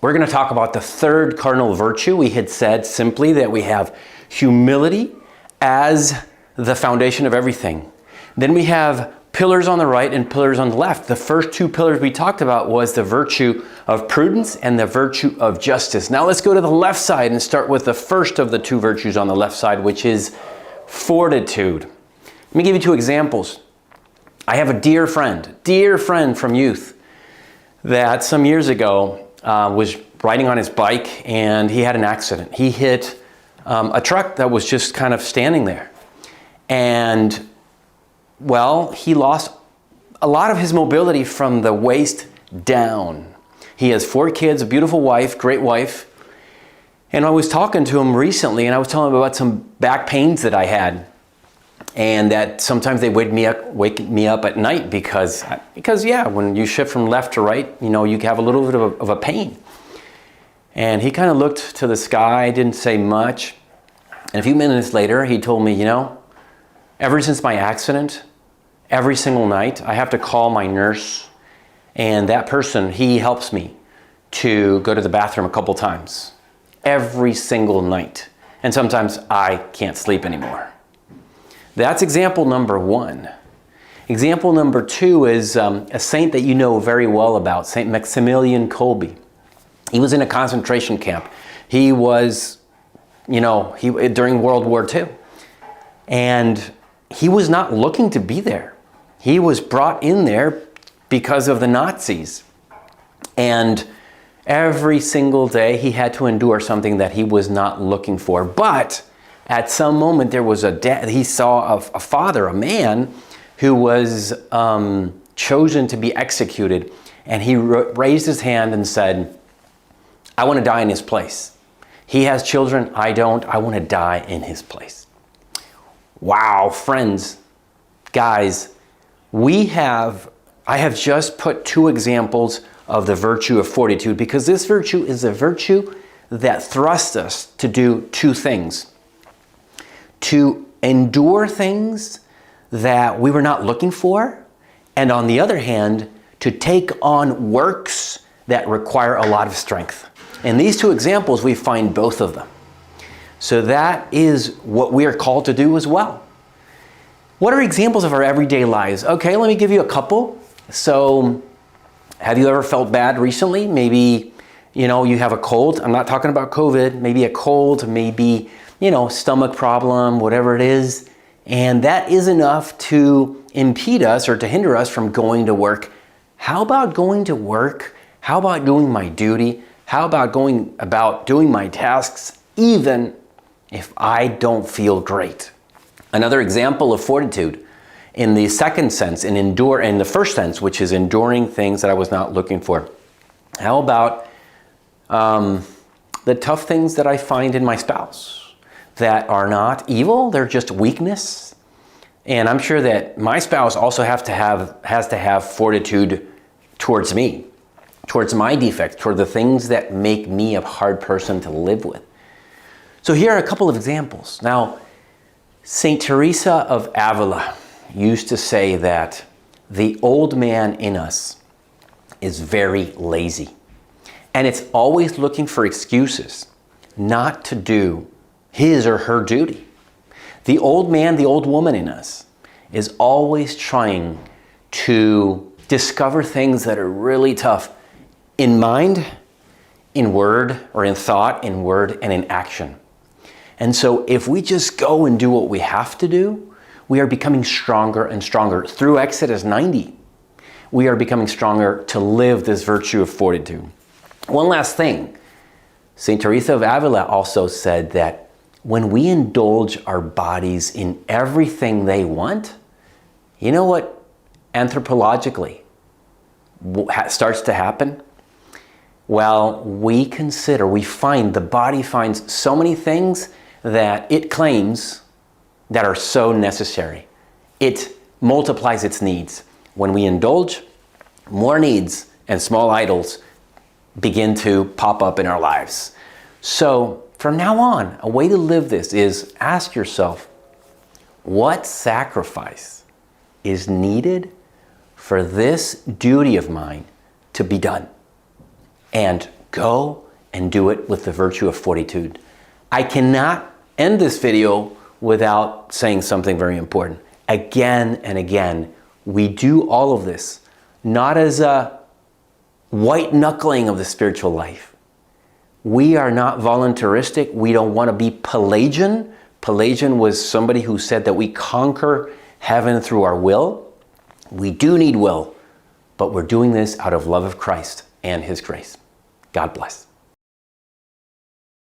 we're going to talk about the third cardinal virtue. We had said simply that we have humility as the foundation of everything. Then we have pillars on the right and pillars on the left. The first two pillars we talked about was the virtue of prudence and the virtue of justice. Now let's go to the left side and start with the first of the two virtues on the left side, which is fortitude. Let me give you two examples. I have a dear friend from youth that some years ago was riding on his bike and he had an accident. He hit a truck that was just kind of standing there. And well, he lost a lot of his mobility from the waist down. He has 4 kids, a beautiful wife, great wife. And I was talking to him recently and I was telling him about some back pains that I had. And that sometimes they wake me up at night because yeah, when you shift from left to right, you know, you have a little bit of a pain. And he kind of looked to the sky, didn't say much. And a few minutes later, he told me, you know, ever since my accident, every single night, I have to call my nurse, and that person, he helps me to go to the bathroom a couple times. Every single night. And sometimes I can't sleep anymore. That's example number 1. Example number 2 is a saint that you know very well about, Saint Maximilian Kolbe. He was in a concentration camp. He was, you know, during World War II. And he was not looking to be there. He was brought in there because of the Nazis. And every single day he had to endure something that he was not looking for. But at some moment there was he saw a father, a man, who was chosen to be executed. And he raised his hand and said, I want to die in his place. He has children, I don't. I want to die in his place. Wow, friends, guys, I have just put 2 examples of the virtue of fortitude because this virtue is a virtue that thrusts us to do 2 things. To endure things that we were not looking for, and on the other hand, to take on works that require a lot of strength. In these 2 examples, we find both of them. So that is what we are called to do as well. What are examples of our everyday lives? Okay, let me give you a couple. So, have you ever felt bad recently? Maybe, you know, you have a cold. I'm not talking about COVID. Maybe a cold, maybe, you know, stomach problem, whatever it is. And that is enough to impede us or to hinder us from going to work. How about going to work? How about doing my duty? How about doing my tasks, even if I don't feel great? Another example of fortitude in the second sense, in the first sense, which is enduring things that I was not looking for. How about the tough things that I find in my spouse that are not evil, they're just weakness. And I'm sure that my spouse also has to have fortitude towards me, towards my defects, toward the things that make me a hard person to live with. So here are a couple of examples. Now, Saint Teresa of Avila used to say that the old man in us is very lazy. And it's always looking for excuses not to do his or her duty. The old man, the old woman in us is always trying to discover things that are really tough in mind, in word, or in thought, in word, and in action. And so if we just go and do what we have to do, we are becoming stronger and stronger. Through Exodus 90, we are becoming stronger to live this virtue of fortitude. One last thing. St. Teresa of Avila also said that when we indulge our bodies in everything they want, you know what anthropologically starts to happen? Well, we find the body finds so many things that it claims that are so necessary. It multiplies its needs. When we indulge, more needs and small idols begin to pop up in our lives. So from now on, a way to live this is ask yourself, what sacrifice is needed for this duty of mine to be done? And Go and do it with the virtue of fortitude. I cannot end this video without saying something very important. Again and again, we do all of this not as a white knuckling of the spiritual life. We are not voluntaristic. We don't want to be Pelagian. Pelagian was somebody who said that we conquer heaven through our will. We do need will, but we're doing this out of love of Christ and His grace. God bless.